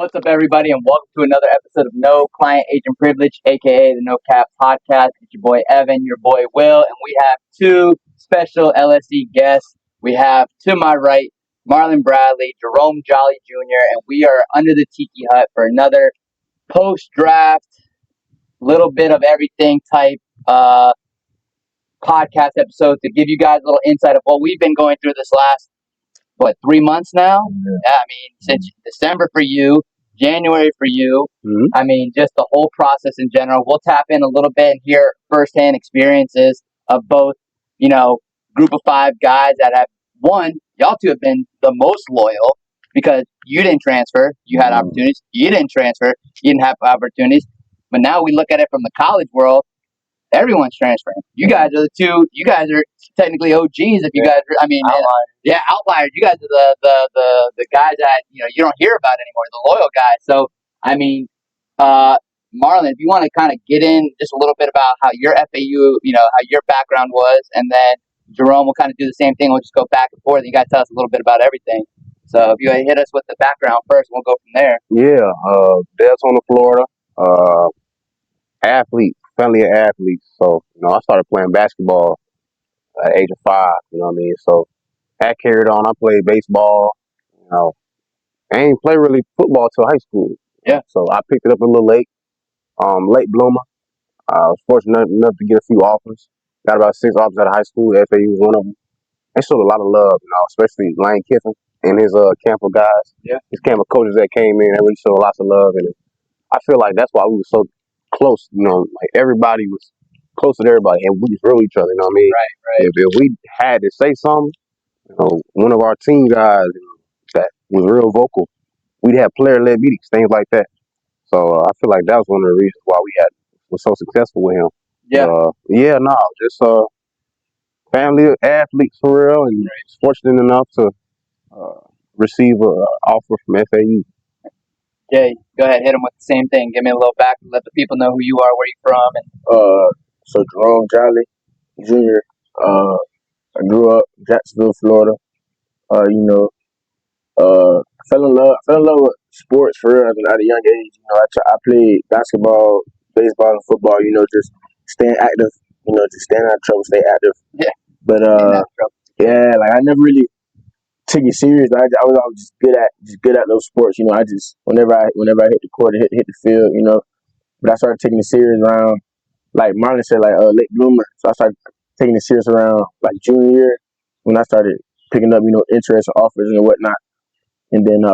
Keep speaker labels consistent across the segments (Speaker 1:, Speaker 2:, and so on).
Speaker 1: What's up, everybody, and welcome to another episode of No Client Agent Privilege, aka the No Cap Podcast. It's your boy Evan, your boy Will, and we have two special LSE guests. We have to my right Marlon Bradley, Jerome Jolly Jr., and we are under the Tiki Hut for another post-draft, little bit of everything type podcast episode to give you guys a little insight of what we've been going through this last 3 months now? Yeah, I mean, since December for you, January for you. I mean, just the whole process in general. We'll tap in a little bit and hear firsthand experiences of both, group of five guys that have y'all two have been the most loyal because you didn't transfer, you had opportunities. You didn't transfer, you didn't have opportunities. But now we look at it from the college world. Everyone's transferring. You guys are the two. You guys are technically OGs. If you guys, outliers. Outliers. You guys are the guys that you don't hear about anymore. The loyal guys. So I mean, Marlon, if you want to kind of get in just a little bit about how your FAU, how your background was, and then Jerome will kind of do the same thing. We'll just go back and forth. You guys tell us a little bit about everything. So if you hit us with the background first, we'll go from there.
Speaker 2: Yeah, Daytona, Florida. Athlete, family of athletes. So, I started playing basketball at the age of 5, So that carried on. I played baseball, I ain't play really football till high school.
Speaker 1: Yeah.
Speaker 2: So I picked it up a little late, late bloomer. I was fortunate enough to get a few offers. Got about 6 offers out of high school. FAU was one of them. They showed a lot of love, especially Lane Kiffin and his camp of guys.
Speaker 1: Yeah.
Speaker 2: His camp of coaches that came in, they really showed lots of love. And I feel like that's why we were so close, like everybody was close to everybody, and we just really each other.
Speaker 1: Right.
Speaker 2: If we had to say something, one of our team guys that was real vocal, we'd have player-led meetings, things like that. So I feel like that was one of the reasons why we was so successful with him.
Speaker 1: Yeah.
Speaker 2: Just family of athletes for real, and fortunate enough to receive an offer from FAU.
Speaker 1: Jay, go ahead, hit them with the same thing. Give me a little back, let the people know who you are, where you're from. And
Speaker 3: So Jerome Jolly Jr. I grew up in Jacksonville, Florida. Fell in love with sports for real at a young age. I played basketball, baseball, and football. Just staying active. Just staying out of trouble, stay active.
Speaker 1: Yeah.
Speaker 3: But I never really took it serious. I was always just good at those sports. I just whenever I hit the court, hit the field. But I started taking it serious around, like Marlon said, late bloomer. So I started taking it serious around like junior year when I started picking up interest, offers and whatnot. And then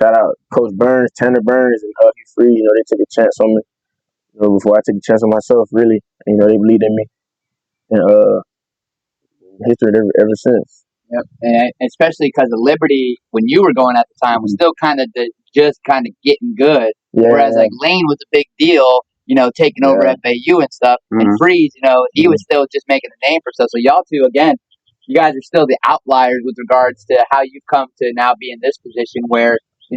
Speaker 3: shout out Coach Burns, Tanner Burns, and Huggy Free. They took a chance on me. Before I took a chance on myself, really. They believed in me, and history ever since.
Speaker 1: Yep, and especially because the Liberty, when you were going at the time, was still kind of getting good.
Speaker 3: Yeah.
Speaker 1: Whereas like Lane was a big deal, taking over FAU and stuff. And Freeze, he was still just making a name for himself. So y'all two, again, you guys are still the outliers with regards to how you've come to now be in this position where, we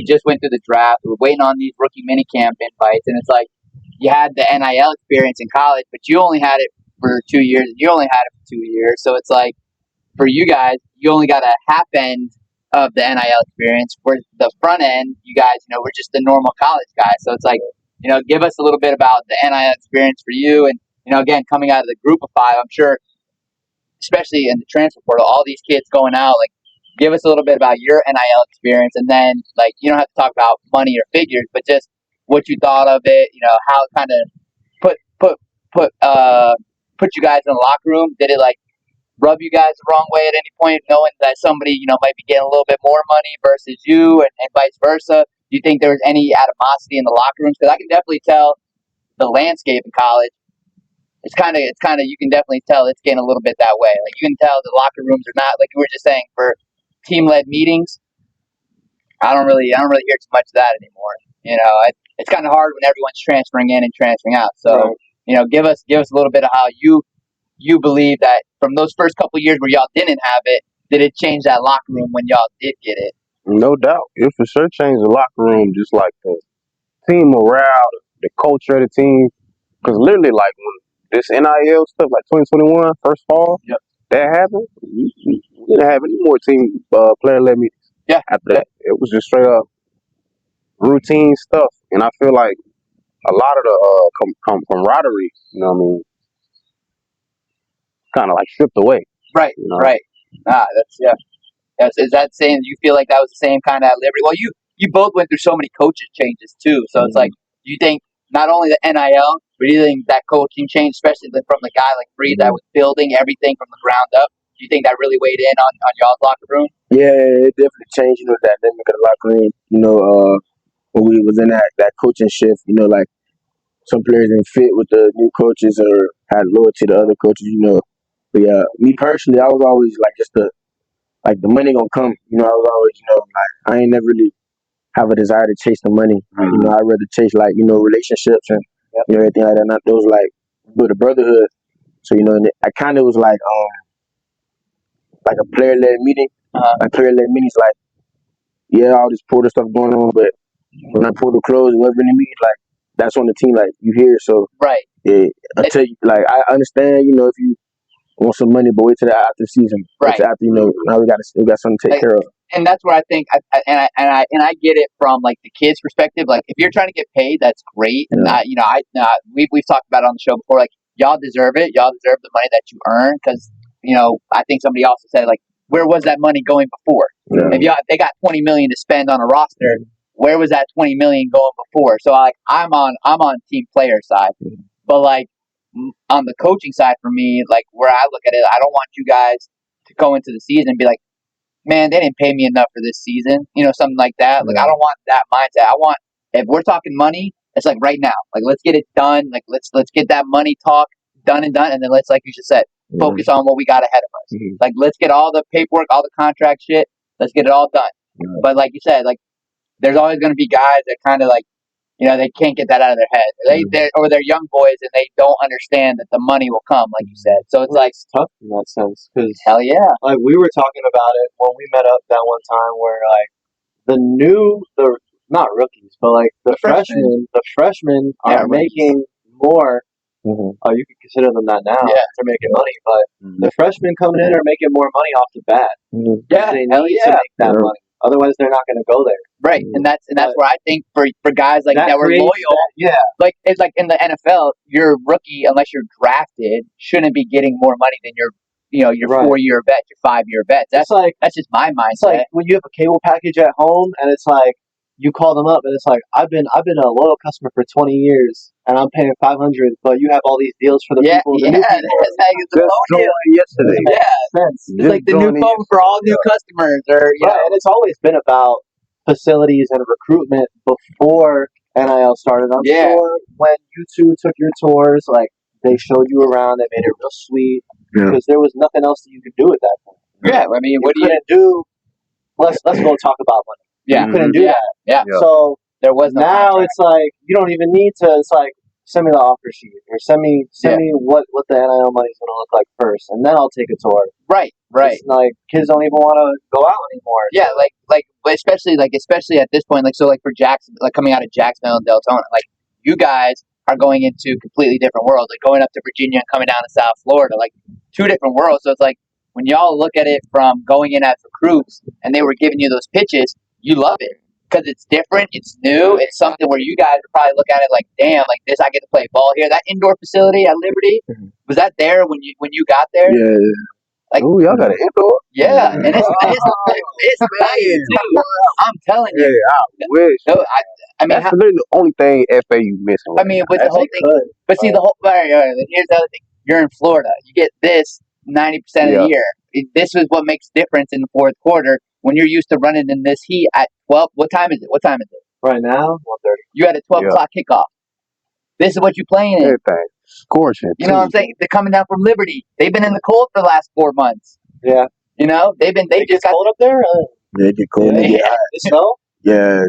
Speaker 1: just went through the draft. We're waiting on these rookie minicamp invites. And it's like you had the NIL experience in college, but you only had it for 2 years. And you only had it for 2 years. So it's like, for you guys, you only got a half end of the NIL experience. Where the front end, you guys, we're just the normal college guys. So it's like, give us a little bit about the NIL experience for you. And, again, coming out of the group of 5, I'm sure, especially in the transfer portal, all these kids going out, like, give us a little bit about your NIL experience. And then, like, you don't have to talk about money or figures, but just what you thought of it, how it kind of put you guys in the locker room. Did it, like, rub you guys the wrong way at any point, knowing that somebody, might be getting a little bit more money versus you and vice versa? Do you think there was any animosity in the locker rooms? Because I can definitely tell the landscape in college. It's kind of, you can definitely tell it's getting a little bit that way. Like, you can tell the locker rooms are not, like you were just saying, for team-led meetings. I don't really hear too much of that anymore. It's kind of hard when everyone's transferring in and transferring out. So, give us a little bit of how you believe that from those first couple of years where y'all didn't have it, did it change that locker room when y'all did get it?
Speaker 2: No doubt. It for sure changed the locker room, just like the team morale, the culture of the team. Because literally, like, when this NIL stuff, like 2021, first fall, that happened, we didn't have any more team player-led meetings.
Speaker 1: Yeah.
Speaker 2: After that, it was just straight up routine stuff, and I feel like a lot of the camaraderie, you know what I mean, kind of like stripped away.
Speaker 1: Right,
Speaker 2: You know?
Speaker 1: right. That's yeah. Is that saying you feel like that was the same kind of at Liberty? Well, you both went through so many coaches changes too, so it's like you think not only the NIL, but you think that coaching change, especially from the guy like Freed that was building everything from the ground up. Do you think that really weighed in on y'all's locker room?
Speaker 3: Yeah, it definitely changed, you know, that dynamic of the locker room. You know, when we was in that coaching shift, you know, like some players didn't fit with the new coaches or had loyalty to other coaches, you know. But yeah, me personally, I was always like the money gonna come. You know, I was always, you know, like I ain't never really have a desire to chase the money. You know, I'd rather chase like, you know, relationships and you know, everything like that. Not those like build a brotherhood. So, you know, and I kinda was like a player led meeting. Like player led meetings like, yeah, all this Porter stuff going on, but when I pull the clothes, whoever in the meeting, like that's on the team, like you here. So
Speaker 1: right.
Speaker 3: Yeah, I tell you, like I understand, you know, if you want some money, but wait till after the season.
Speaker 1: Right.
Speaker 3: Wait till after, you know, now we got something to take care of.
Speaker 1: And that's where I think, I get it from like the kids' perspective. Like if you're trying to get paid, that's great. And we've talked about it on the show before. Like y'all deserve it. Y'all deserve the money that you earn because I think somebody also said like where was that money going before?
Speaker 3: Yeah.
Speaker 1: If they got $20 million to spend on a roster, where was that $20 million going before? So like I'm on team player side, but like on the coaching side for me, like where I look at it, I don't want you guys to go into the season and be like, man, they didn't pay me enough for this season, something like that. Like I don't want that mindset. I want if we're talking money, it's like right now. Like let's get it done. Like let's get that money talk done, and then let's, like you just said, focus on what we got ahead of us. Like let's get all the paperwork, all the contract shit. Let's get it all done. But like you said, like there's always going to be guys that kind of like they can't get that out of their head. They're young boys and they don't understand that the money will come, like you said. So it's
Speaker 4: tough in that sense because
Speaker 1: hell yeah.
Speaker 4: Like we were talking about it when we met up that one time, where like the not rookies, but like the freshmen are making more. You could consider them that now.
Speaker 1: Yeah.
Speaker 4: They're making money, but the freshmen coming in are making more money off the bat.
Speaker 1: Yeah,
Speaker 4: they need to make that money. Otherwise, they're not going to go there.
Speaker 1: Right, and that's where I think for guys like that were loyal, like it's like in the NFL, your rookie, unless you're drafted, shouldn't be getting more money than your 4-year vet, your 5-year vet. That's just my mindset.
Speaker 4: It's like when you have a cable package at home, and it's like you call them up, and it's like I've been a loyal customer for 20 years, and I'm paying $500, but you have all these deals for the people. The new people.
Speaker 1: That's how you
Speaker 2: Just joined yesterday.
Speaker 1: Sense. It's like the new phone for all new customers, or
Speaker 4: and it's always been about facilities and recruitment before NIL started. I'm sure when you two took your tours, like they showed you around, they made it real sweet because there was nothing else that you could do at that point.
Speaker 1: Yeah, I mean, what
Speaker 4: you couldn't do? Let's go talk about money.
Speaker 1: Yeah,
Speaker 4: you couldn't do that.
Speaker 1: Yeah.
Speaker 4: So
Speaker 1: there was no
Speaker 4: now
Speaker 1: contract.
Speaker 4: It's like you don't even need to. It's like send me the offer sheet or send me what the NIL money is going to look like first, and then I'll take a tour.
Speaker 1: Right.
Speaker 4: It's like kids don't even want to go out anymore.
Speaker 1: Yeah, especially at this point, for Jackson, like coming out of Jacksonville and Deltona, like you guys are going into completely different worlds, like going up to Virginia and coming down to South Florida, like two different worlds. So it's like when y'all look at it from going in as recruits and they were giving you those pitches, you love it because it's different, it's new, it's something where you guys would probably look at it like, damn, like this, I get to play ball here. That indoor facility at Liberty, was that there when you got there?
Speaker 3: Yeah.
Speaker 1: Like,
Speaker 2: ooh, y'all got an indoor?
Speaker 1: Yeah, and it's nice too. I'm telling you.
Speaker 2: Yeah, I wish.
Speaker 1: No, I mean,
Speaker 2: that's literally the only thing FAU missing.
Speaker 1: I mean, with the whole thing. But see, the whole. All right, here's the other thing. You're in Florida. You get this 90% of the year. This is what makes difference in the fourth quarter when you're used to running in this heat at 12. What time is it?
Speaker 4: Right now, 1:30.
Speaker 1: You had a 12 o'clock kickoff. This is what you're playing in.
Speaker 2: Everything. Scorching.
Speaker 1: You know what I'm saying? They're coming down from Liberty. They've been in the cold for the last 4 months.
Speaker 4: Yeah.
Speaker 1: You know, they just got
Speaker 4: cold up there.
Speaker 3: They get cold.
Speaker 4: The snow.
Speaker 3: Yeah,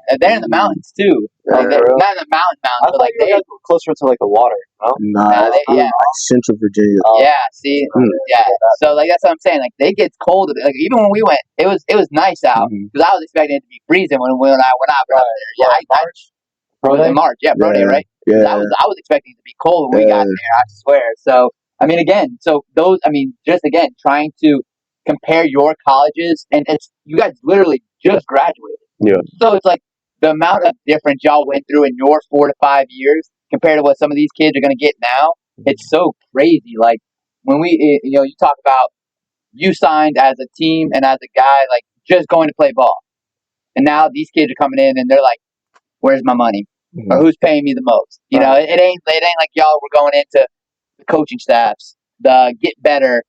Speaker 1: and they're in the mountains too. Like not in the mountains, but like they
Speaker 4: closer to like the water. No?
Speaker 3: Nah, like Central Virginia.
Speaker 1: See, So like that's what I'm saying. Like they get cold. Like even when we went, it was nice out because I was expecting it to be freezing when I went up there. Yeah,
Speaker 4: March.
Speaker 1: In March, Pro Day, right?
Speaker 3: Yeah.
Speaker 1: I was expecting it to be cold when we got there. I swear. So I mean, again, just again trying to compare your colleges, and it's you guys literally just graduated.
Speaker 2: Yeah.
Speaker 1: So it's like the amount of difference y'all went through in your 4 to 5 years compared to what some of these kids are going to get now. It's so crazy. Like when you talk about you signed as a team and as a guy, like just going to play ball. And now these kids are coming in and they're like, where's my money? Or who's paying me the most? You know, it ain't like y'all were going into the coaching staffs, the get better,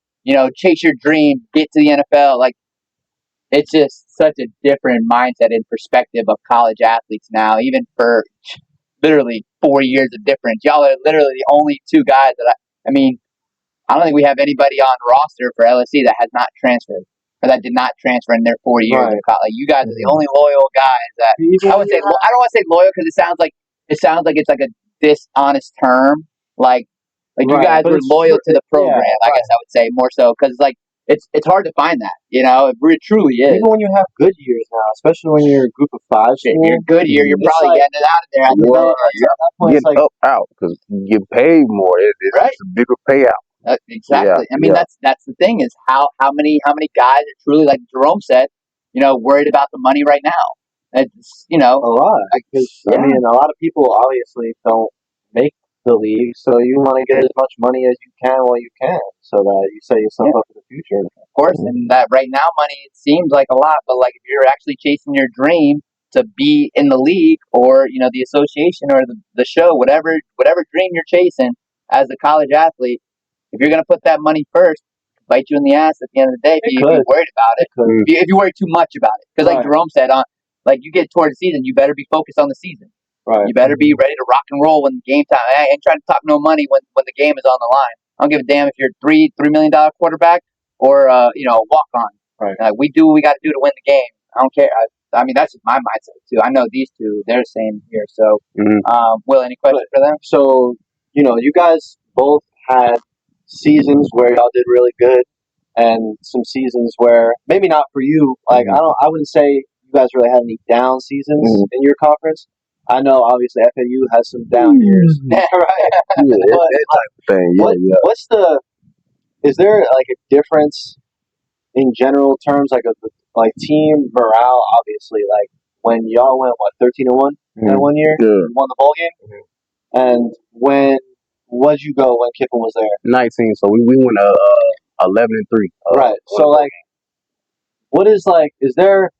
Speaker 1: chase your dream, get to the NFL. Like it's just such a different mindset and perspective of college athletes now, even for literally 4 years of difference. Y'all are literally the only two guys that I don't think we have anybody on roster for LSC that has not transferred or that did not transfer in their 4 years of college. Like, you guys are the only loyal guys that I would say. I don't want to say loyal because it sounds like it's like a dishonest term. Like you guys were loyal to the program. I guess I would say more so because it's hard to find that. It truly is.
Speaker 4: Even when you have good years now, especially when you're a group of 5,
Speaker 1: you're good year. You're probably getting it out of there.
Speaker 2: Getting up out because you get paid more. It's a bigger payout.
Speaker 1: Exactly. That's the thing is how many guys are truly, like Jerome said, worried about the money right now. It's
Speaker 4: a lot because a lot of people obviously don't make the league, so you want to get as much money as you can while you can, so that you set yourself up for the future.
Speaker 1: Of course, and that right now money it seems like a lot, but like if you're actually chasing your dream to be in the league or the association or the show, whatever dream you're chasing as a college athlete. If you're going to put that money first, bite you in the ass at the end of the day if you're worried about it. If you worry too much about it. Because like Jerome said, you get towards the season, you better be focused on the season.
Speaker 4: Right.
Speaker 1: You better be ready to rock and roll when game time. I ain't trying to talk no money when the game is on the line. I don't give a damn if you're $3 million quarterback or a walk on.
Speaker 4: Right.
Speaker 1: We do what we got to do to win the game. I don't care. That's just my mindset too. I know these two, they're the same here. So, Will, any questions for them?
Speaker 4: So, you guys both had seasons where y'all did really good and some seasons where maybe not for you. Like I wouldn't say you guys really had any down seasons in your conference. I know obviously FAU has some down years.
Speaker 1: Right.
Speaker 2: That type of thing.
Speaker 4: What's is there like a difference in general terms, like team morale, obviously, like when y'all went 13-1 that 1 year, won the bowl game, and what'd you go when Kiffin was there?
Speaker 2: 19. So we went 11-3.
Speaker 4: Right. So what is is there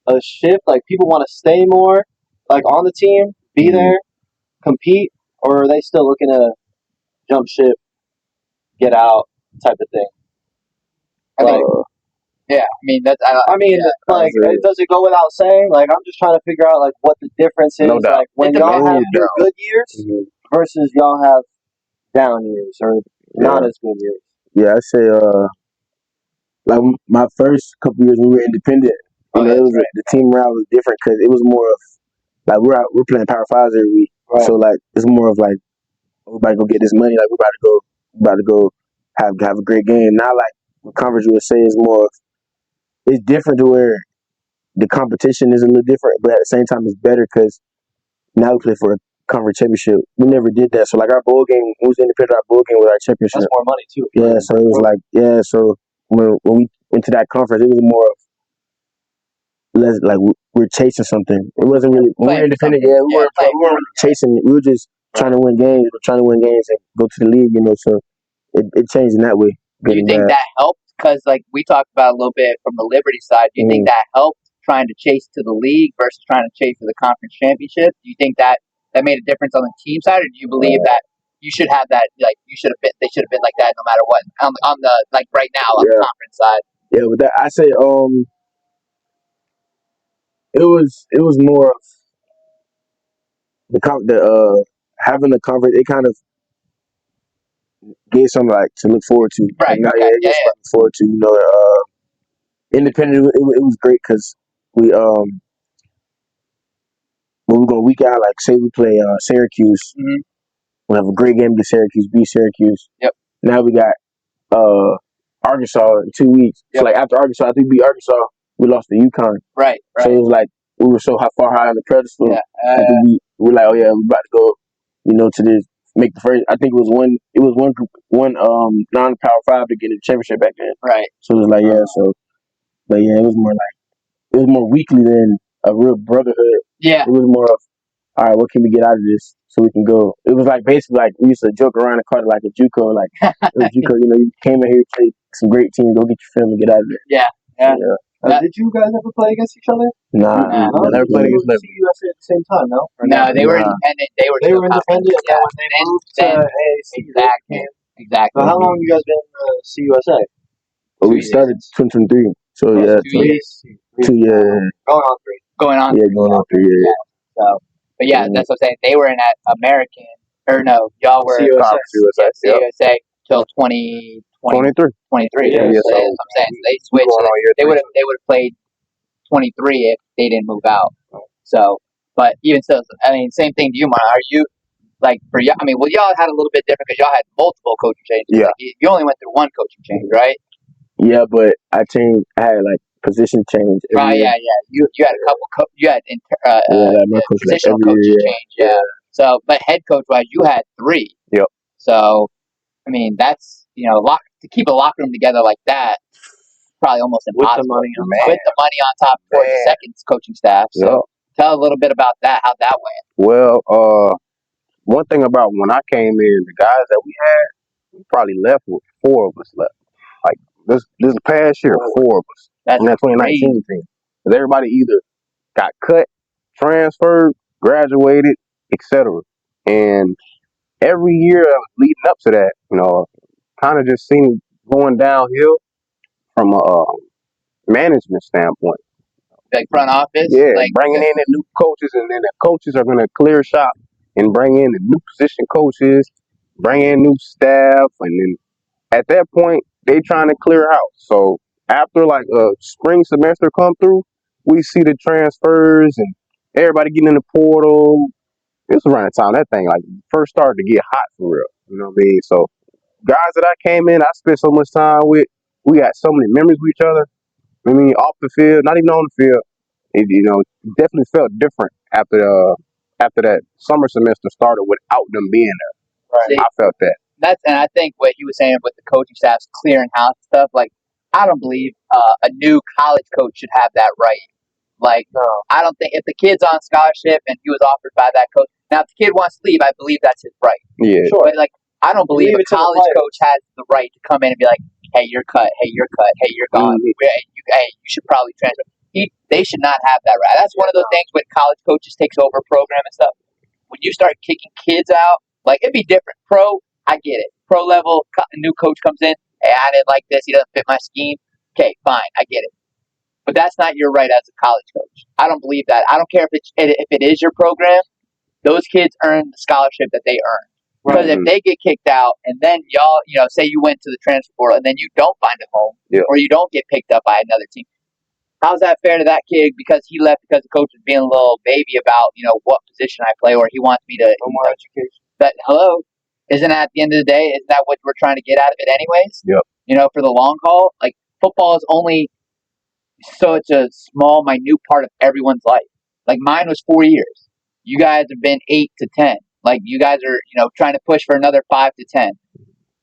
Speaker 4: a shift? Like people want to stay more, on the team, be there, compete, or are they still looking to jump ship, get out type of thing? Does it go without saying? I'm just trying to figure out what the difference is. When y'all have your good years versus y'all have down years or not as good years.
Speaker 2: Yeah, I say my first couple years when we were independent, the team morale was different because it was more of we're playing Power Fives every week, so it's more of everybody go get this money, we're about to go have a great game. Now what Conference USA is more of, it's different to where the competition is a little different, but at the same time it's better because now we play for a conference championship. We never did that, so our bowl game, when we was independent, our bowl game was our championship.
Speaker 4: That's more money too.
Speaker 2: Yeah, so it was so when we went to that conference, it was more of less we're chasing something. It wasn't really when we were independent. Yeah, we weren't really chasing. We were just trying to win games. We're trying to win games and go to the league. So it changed in that way.
Speaker 1: Do you think that helped? Because we talked about a little bit from the Liberty side. Do you think that helped trying to chase to the league versus trying to chase for the conference championship? Do you think that made a difference on the team side, or do you believe that you should have that? You should have been. They should have been like that no matter what. On the right now on the conference side.
Speaker 2: Yeah, with that I say it was more of the having the conference. It kind of gave something to look forward to.
Speaker 1: Right.
Speaker 2: Something to look forward to. Independent, it was great because we when we go week out, say we play Syracuse, we have a great game against Syracuse, beat Syracuse.
Speaker 1: Yep.
Speaker 2: Now we got Arkansas in 2 weeks. Yep. So after we beat Arkansas, we lost to UConn.
Speaker 1: Right.
Speaker 2: So it was we were so far high on the pedestal.
Speaker 1: Yeah.
Speaker 2: We're oh yeah, we're about to go, to this make the first. I think it was one non-Power 5 to get a championship back then.
Speaker 1: Right.
Speaker 2: So it was but yeah, it was more
Speaker 3: it was more weekly than a real brotherhood.
Speaker 1: Yeah.
Speaker 3: It was more of, all right, what can we get out of this so we can go? It was like basically like we used to joke around and call it like a JUCO, like it was JUCO. You know, you came in here, played some great teams, go get your film and get out of there.
Speaker 1: Yeah.
Speaker 4: Did you guys ever play against each other?
Speaker 3: Nah,
Speaker 2: I never played against them.
Speaker 4: CUSA at the same time, no?
Speaker 1: No, they were independent. They were
Speaker 4: independent.
Speaker 1: Yeah.
Speaker 4: When they moved to AAC,
Speaker 1: Exactly.
Speaker 4: So how long have you guys been CUSA?
Speaker 3: But we started 2023, so yeah,
Speaker 1: 2 years.
Speaker 3: 2 years.
Speaker 4: Going on 3.
Speaker 1: Going on.
Speaker 3: Yeah, going on 3 years.
Speaker 1: So, but yeah, that's what I'm saying. They were in that American, or no, y'all were
Speaker 4: CUSA.
Speaker 1: CUSA till 2023.
Speaker 2: 23.
Speaker 1: Yeah,
Speaker 2: Yeah,
Speaker 1: so that's what I'm saying. So they switched.
Speaker 2: Going on year
Speaker 1: They would
Speaker 2: 3.
Speaker 1: have played 23 if they didn't move out. So, but even still, I mean, same thing to you, Marlon. Are you like for y'all? I mean, well, y'all had a little bit different because y'all had multiple coaching changes.
Speaker 2: Yeah.
Speaker 1: Like, you only went through one coaching change, right?
Speaker 3: Yeah, but I had like position change.
Speaker 1: Right. Yeah. You had a couple. You had
Speaker 3: my coach like
Speaker 1: positional
Speaker 3: every
Speaker 1: coaching
Speaker 3: year.
Speaker 1: change. Yeah. So, but head coach wise, you had 3.
Speaker 2: Yep.
Speaker 1: So, I mean, that's to keep a locker room together like that, probably almost impossible. With the money on top for the second coaching staff. So, tell a little bit about that. How that went.
Speaker 2: Well, one thing about when I came in, the guys that we had, we probably left with 4 of us left. Like this past year, 4 of us.
Speaker 1: That's
Speaker 2: in that 2019 team. Because everybody either got cut, transferred, graduated, etc. And every year leading up to that, kind of just seemed going downhill from a management standpoint.
Speaker 1: Like front office?
Speaker 2: Yeah, bringing in the new coaches, and then the coaches are going to clear shop and bring in the new position coaches, bring in new staff, and then at that point, they trying to clear house. So after like a spring semester come through, we see the transfers and everybody getting in the portal. This was around the time that thing like first started to get hot for real. You know what I mean? So guys that I came in, I spent so much time with. We got so many memories with each other. I mean, off the field, not even on the field. It definitely felt different after that summer semester started without them being there.
Speaker 1: Right.
Speaker 2: I felt that.
Speaker 1: And I think what he was saying with the coaching staff's clearing house stuff, like, I don't believe a new college coach should have that right. Like, no. I don't think if the kid's on scholarship and he was offered by that coach, now if the kid wants to leave, I believe that's his right.
Speaker 2: Yeah.
Speaker 1: Sure. But like, I don't believe a college coach has the right to come in and be like, hey, you're cut. Hey, you're cut. Hey, you're gone.
Speaker 2: Mm-hmm.
Speaker 1: Hey, you should probably transfer. They should not have that right. That's one of those things when college coaches takes over a program and stuff. When you start kicking kids out, like, it'd be different. Pro, I get it. Pro level, a new coach comes in. Hey, I didn't like this. He doesn't fit my scheme. Okay, fine. I get it. But that's not your right as a college coach. I don't believe that. I don't care if it is your program. Those kids earn the scholarship that they earn. Because if they get kicked out and then y'all, say you went to the transfer portal and then you don't find a home or you don't get picked up by another team, how's that fair to that kid because he left because the coach was being a little baby about, what position I play or he wants me to
Speaker 4: more education.
Speaker 1: But hello, isn't that at the end of the day, isn't that what we're trying to get out of it anyways?
Speaker 2: Yep.
Speaker 1: For the long haul, like football is only such a small, minute part of everyone's life. Like mine was 4 years. You guys have been 8 to 10. Like you guys are, trying to push for another 5 to 10.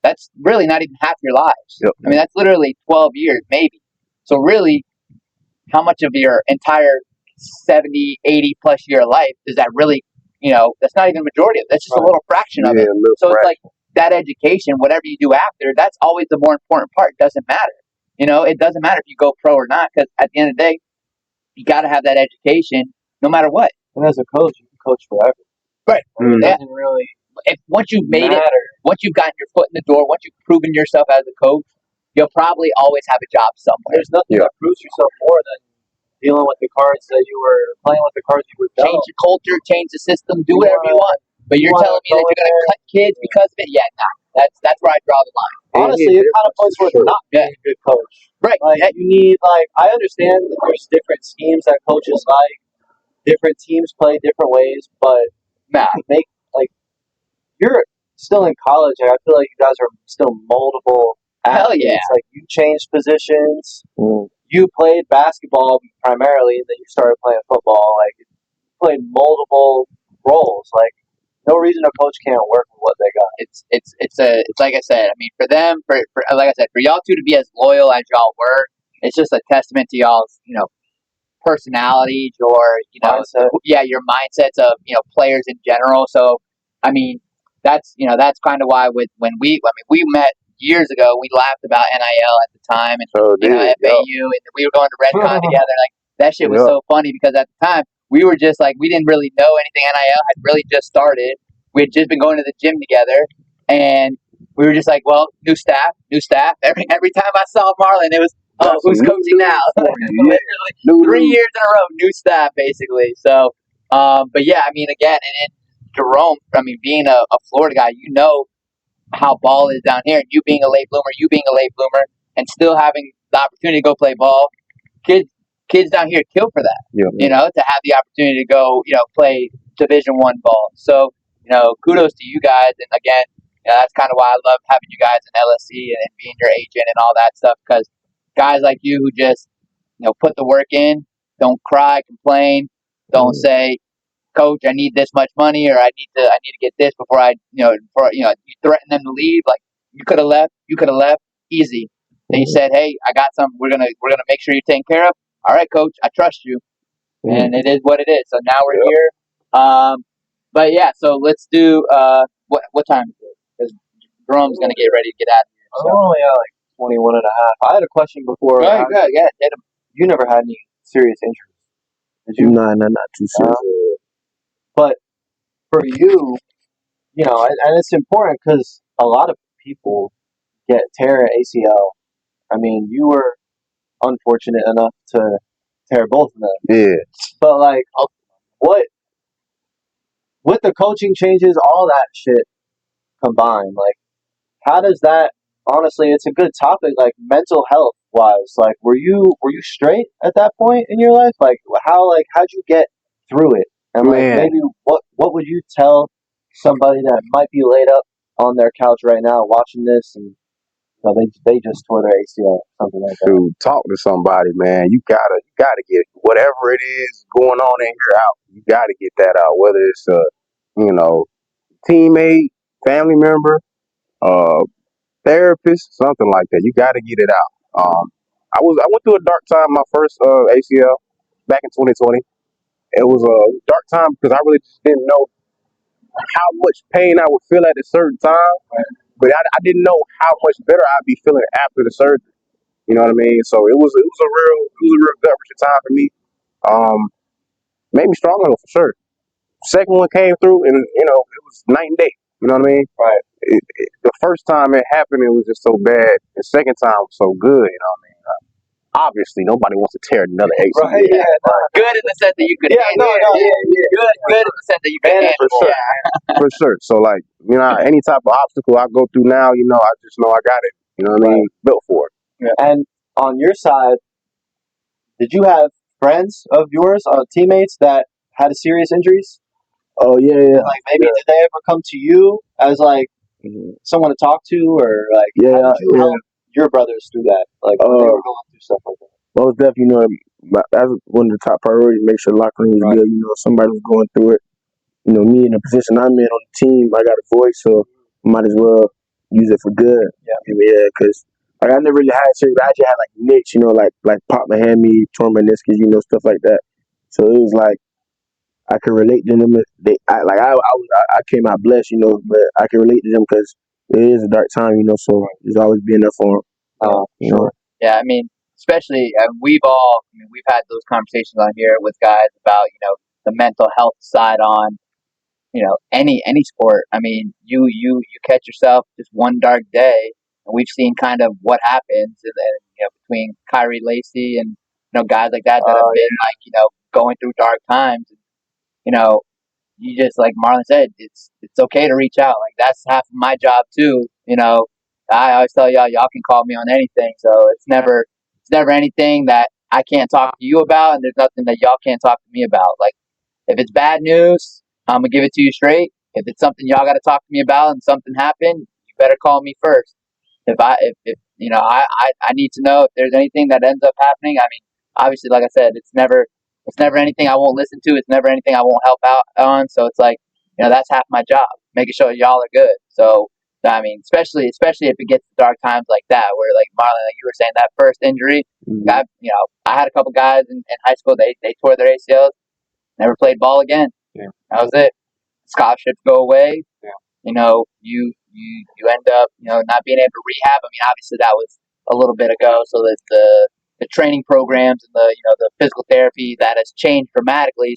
Speaker 1: That's really not even half your lives.
Speaker 2: Yep.
Speaker 1: I mean, that's literally 12 years, maybe. So really, how much of your entire 70, 80 plus year life is that really, that's not even a majority of it. That's just a little fraction of it. So it's like that education, whatever you do after, that's always the more important part. It doesn't matter. It doesn't matter if you go pro or not because at the end of the day, you got to have that education no matter what.
Speaker 4: And as a coach, you can coach forever.
Speaker 1: Right.
Speaker 4: It doesn't really
Speaker 1: once you've made it, once you've gotten your foot in the door, once you've proven yourself as a coach, you'll probably always have a job somewhere.
Speaker 4: There's nothing that proves yourself more than dealing with the cards that you were playing with the cards you were dealt.
Speaker 1: Change the culture, change the system, do whatever you want. But you're telling me that you're going to cut kids because of it? Yeah, nah. That's where I draw the line.
Speaker 4: Honestly, it kind of points where you're not being a good coach.
Speaker 1: Right.
Speaker 4: Like you need I understand that there's different schemes that coaches like. Different teams play different ways, but you're still in college. I feel like you guys are still moldable athletes.
Speaker 1: Hell yeah.
Speaker 4: Like you changed positions. You played basketball primarily, and then you started playing football. Like you played multiple roles. Like no reason a coach can't work with what they got.
Speaker 1: It's like I said. I mean, for them, for like I said, for y'all two to be as loyal as y'all were, it's just a testament to y'all's personalities or your mindsets of players in general. So I mean that's kind of why when we met years ago, we laughed about NIL at the time, and FAU, and we were going to Redcon together. Like that shit was so funny because at the time we were just like we didn't really know anything. NIL had really just started. We had just been going to the gym together, and we were just like, well, new staff. Every time I saw Marlon, it was, who's coaching now? Literally 3 years in a row, new staff, basically. So, but yeah, I mean, again, and Jerome, I mean, being a Florida guy, you know how ball is down here, and you being a late bloomer, and still having the opportunity to go play ball. Kids down here kill for that. To have the opportunity to go, play Division I ball. So, kudos to you guys, and again, that's kind of why I love having you guys in LSC and being your agent and all that stuff, because guys like you who just, put the work in, don't cry, complain, don't say, Coach, I need this much money, or I need to get this before you threaten them to leave. Like you could have left easy. Then you said, hey, I got something. We're gonna make sure you're taken care of. All right, Coach, I trust you, and it is what it is. So now we're here. But yeah, so let's do what time is it? Because Jerome's gonna get ready to get out of here.
Speaker 4: So. I'm only at like 21 and a half. I had a question before.
Speaker 1: Go ahead.
Speaker 4: You never had any serious injuries, did you?
Speaker 3: No, not too serious.
Speaker 4: But for you, and it's important because a lot of people tear ACL. I mean, you were unfortunate enough to tear both of them.
Speaker 2: Yeah.
Speaker 4: But like, what with the coaching changes, all that shit combined, like, how does that? Honestly, it's a good topic. Like mental health wise, like, were you straight at that point in your life? Like, how'd you get through it? And like, maybe what would you tell somebody that might be laid up on their couch right now watching this and they just tore their ACL, something like that?
Speaker 2: To talk to somebody, man. You gotta get whatever it is going on in here out. You gotta get that out. Whether it's a teammate, family member, therapist, something like that. You gotta get it out. I went through a dark time my first ACL back in 2020. It was a dark time because I really just didn't know how much pain I would feel at a certain time, but I didn't know how much better I'd be feeling after the surgery. You know what I mean? So it was a real gut wrenching time for me. Made me stronger for sure. Second one came through, and it was night and day. You know what I mean?
Speaker 4: Right.
Speaker 2: The first time it happened, it was just so bad. The second time was so good. You know what I mean? Obviously, nobody wants to tear another ACL.
Speaker 4: Right? Yeah.
Speaker 1: Good in the sense that you could.
Speaker 4: Yeah. No. Yeah.
Speaker 1: Good in the sense that you can handle.
Speaker 2: For sure. So like, any type of obstacle I go through now, I just know I got it. You know what I mean? Built for it.
Speaker 4: Yeah. And on your side, did you have friends of yours, teammates that had serious injuries?
Speaker 3: Oh yeah.
Speaker 4: Like maybe did they ever come to you as like someone to talk to, or like how did you help your brothers through that? Like when they were going through stuff like that.
Speaker 3: Most definitely, that was one of the top priorities. Make sure the locker room was good. Somebody was going through it. Me in the position I'm in on the team, I got a voice, so I might as well use it for good. Yeah, because I never really had surgery. I actually had like nicks, like pop my hand, me, torn meniscus, stuff like that. So it was like I could relate to them. I came out blessed, but I can relate to them because it is a dark time, So there's always being there for them.
Speaker 4: Sure.
Speaker 1: Yeah, I mean, especially we've had those conversations on here with guys about the mental health side on any sport. I mean, you catch yourself just one dark day, and we've seen kind of what happens, and then between Kyrie Lacey and guys like that have been going through dark times. You just, like Marlon said, it's okay to reach out. Like that's half of my job too. I always tell y'all can call me on anything. So it's never anything that I can't talk to you about, and there's nothing that y'all can't talk to me about. Like if it's bad news, I'm gonna give it to you straight. If it's something y'all got to talk to me about and something happened, you better call me first. If I need to know if there's anything that ends up happening. I mean, obviously, like I said, it's never anything I won't listen to. It's never anything I won't help out on. So it's like, that's half my job, making sure y'all are good. So, I mean, especially if it gets to dark times like that, where like Marlon, like you were saying, that first injury, I had a couple guys in high school. They tore their ACLs, never played ball again.
Speaker 2: Yeah.
Speaker 1: That was it. Scholarships go away.
Speaker 2: Yeah.
Speaker 1: You end up not being able to rehab. I mean, obviously that was a little bit ago, so that the training programs and the physical therapy that has changed dramatically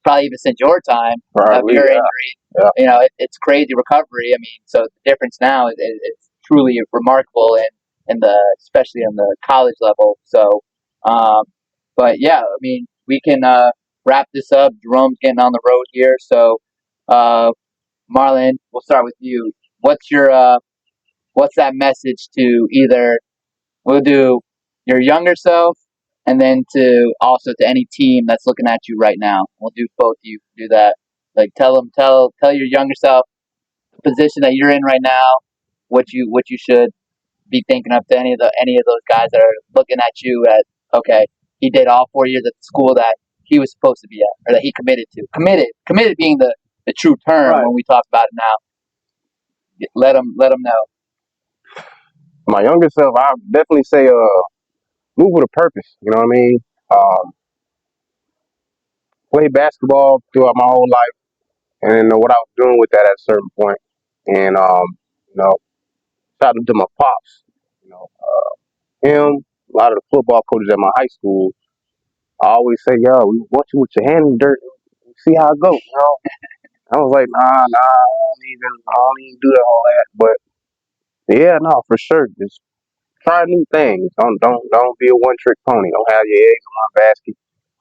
Speaker 1: probably even since your time of your injury.
Speaker 2: Yeah.
Speaker 1: It's crazy recovery. I mean, so the difference now is it's truly remarkable, and especially on the college level. So, but yeah, I mean, we can wrap this up. Jerome's getting on the road here, so Marlon, we'll start with you. What's that message to either we'll do your younger self, and then to any team that's looking at you right now. We'll do both. You do that. Like tell your younger self the position that you're in right now, what you should be thinking of to any of those guys that are looking at you at, okay, he did all 4 years at the school that he was supposed to be at, or that he committed to. Committed being the true term
Speaker 4: Right.
Speaker 1: when we talk about it now. Let them know.
Speaker 2: My younger self, I definitely say, move with a purpose. You know what I mean? Play basketball throughout my whole life, and then know what I was doing with that at a certain point. And shout out to my pops. You know, him, a lot of the football coaches at my high school. I always say, "Yo, we want you with your hand in the dirt. See how it goes." I was like, "Nah, I don't even do that all that." But yeah, no, for sure, just try new things. Don't be a one trick pony. Don't have your eggs in one basket.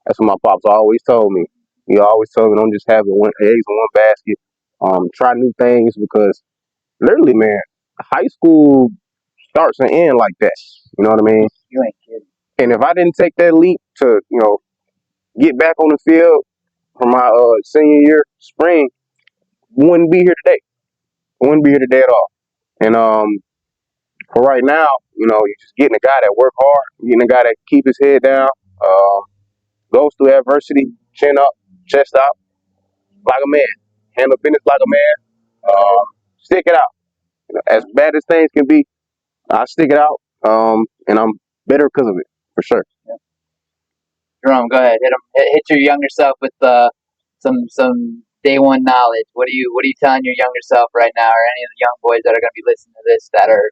Speaker 2: That's what my pops always told me. He always told me, don't just have eggs in one basket. Try new things because literally, man, high school starts and ends like that. You know what I mean?
Speaker 1: You ain't kidding.
Speaker 2: And if I didn't take that leap to, get back on the field for my senior year, spring, wouldn't be here today. I wouldn't be here today at all. And for right now, you're just getting a guy that work hard, getting a guy that keep his head down, goes through adversity, chin up, chest out, like a man, handle business like a man, stick it out. As bad as things can be, I stick it out, and I'm better because of it, for sure.
Speaker 1: Yeah. Jerome, go ahead. Hit your younger self with some day one knowledge. What are you telling your younger self right now, or any of the young boys that are going to be listening to this that are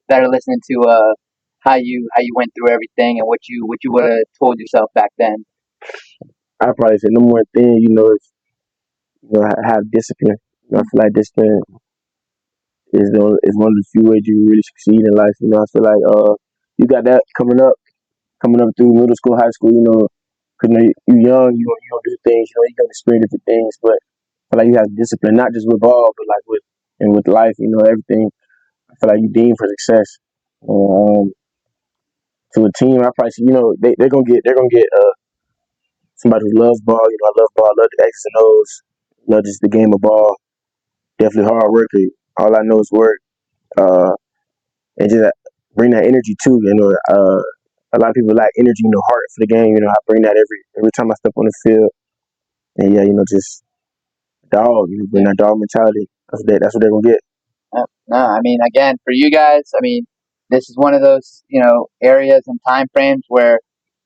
Speaker 1: that are listening to how you went through everything and what you would have told yourself back then?
Speaker 3: I probably say number one thing, is have discipline. I feel like discipline is one of the few ways you really succeed in life. I feel like you got that coming up through middle school, high school. Because you young, you don't do things. You don't experience different things, but I feel like you have discipline, not just with ball, but like with life. Everything. I feel like you deemed for success. To a team, I probably say, they're gonna get somebody who loves ball. I love ball, love the X's and O's, love just the game of ball. Definitely hard worker. All I know is work. And just bring that energy too. A lot of people lack energy, heart for the game. I bring that every time I step on the field. And yeah, just dog. Bring that dog mentality. That's what they're gonna get.
Speaker 1: No, I mean, again, for you guys, I mean, this is one of those areas and time frames where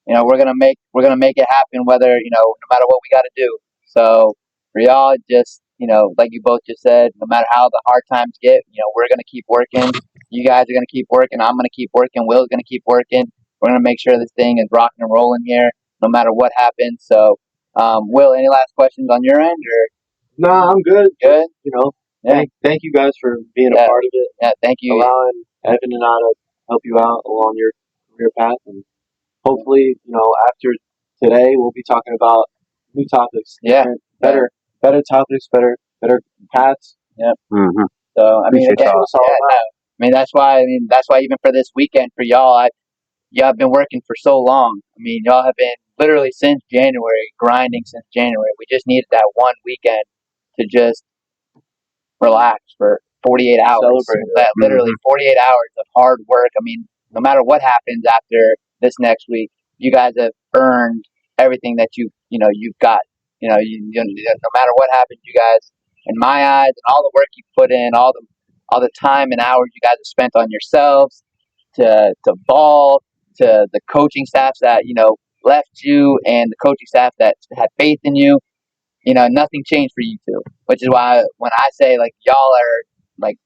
Speaker 1: we're gonna make it happen, whether no matter what we got to do. So for y'all, just like you both just said, no matter how the hard times get, we're gonna keep working. You guys are gonna keep working. I'm gonna keep working. Will's gonna keep working. We're gonna make sure this thing is rocking and rolling here, no matter what happens. So, Will, any last questions on your end, or?
Speaker 4: Nah, I'm good.
Speaker 1: Good.
Speaker 4: Yeah. Thank you guys for being a part of it.
Speaker 1: Yeah, thank you.
Speaker 4: Allowing Evan and I to help you out along your career path, and hopefully, after today, we'll be talking about new topics.
Speaker 1: Yeah.
Speaker 4: Better topics, better paths.
Speaker 1: Yeah.
Speaker 2: Mm-hmm.
Speaker 1: So I mean, again, that's why even for this weekend for y'all, y'all have been working for so long. I mean, y'all have been literally since January, grinding since January. We just needed that one weekend to just relax for 48 hours.
Speaker 4: Celebrate.
Speaker 1: Literally 48 hours of hard work. I mean, no matter what happens after this next week, you guys have earned everything that you've got. No matter what happens, you guys, in my eyes, and all the work you put in, all the all the time and hours you guys have spent on yourselves, to ball, to the coaching staffs that left you, and the coaching staff that had faith in you. Nothing changed for you two, which is why when I say like y'all are like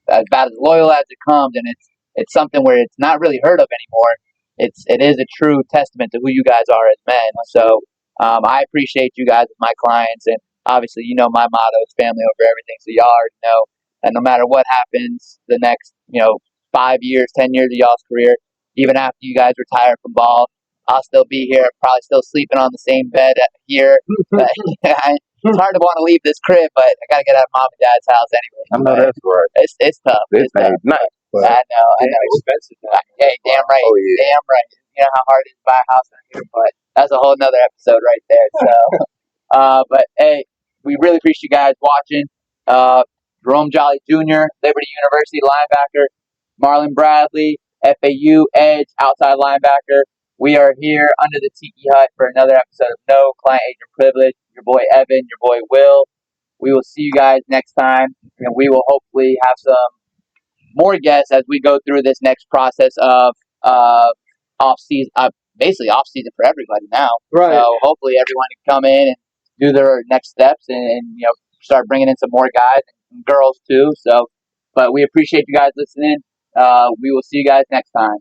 Speaker 1: as bad as loyal as it comes, and it's something where it's not really heard of anymore. It is a true testament to who you guys are as men. So I appreciate you guys as my clients, and obviously my motto is family over everything. So y'all already know that no matter what happens, the next 5 years, 10 years of y'all's career, even after you guys retire from ball, I'll still be here, probably still sleeping on the same bed here. But, it's hard to want to leave this crib, but I gotta get out of mom and dad's house anyway.
Speaker 2: I know that's right.
Speaker 1: It's tough. It's tough.
Speaker 2: Nice.
Speaker 1: I know.
Speaker 4: Expensive.
Speaker 1: Hey, damn right.
Speaker 2: Oh, yeah.
Speaker 1: Damn right. You know how hard it is to buy a house in here, but that's a whole nother episode right there. So, but hey, we really appreciate you guys watching. Jerome Jolly Jr., Liberty University linebacker, Marlon Bradley, FAU edge, outside linebacker. We are here under the Tiki Hut for another episode of No Client Agent Privilege. Your boy Evan, your boy Will. We will see you guys next time, and we will hopefully have some more guests as we go through this next process of off season, basically off season for everybody now.
Speaker 4: Right.
Speaker 1: So hopefully everyone can come in and do their next steps, and start bringing in some more guys and girls too. So, but we appreciate you guys listening. We will see you guys next time.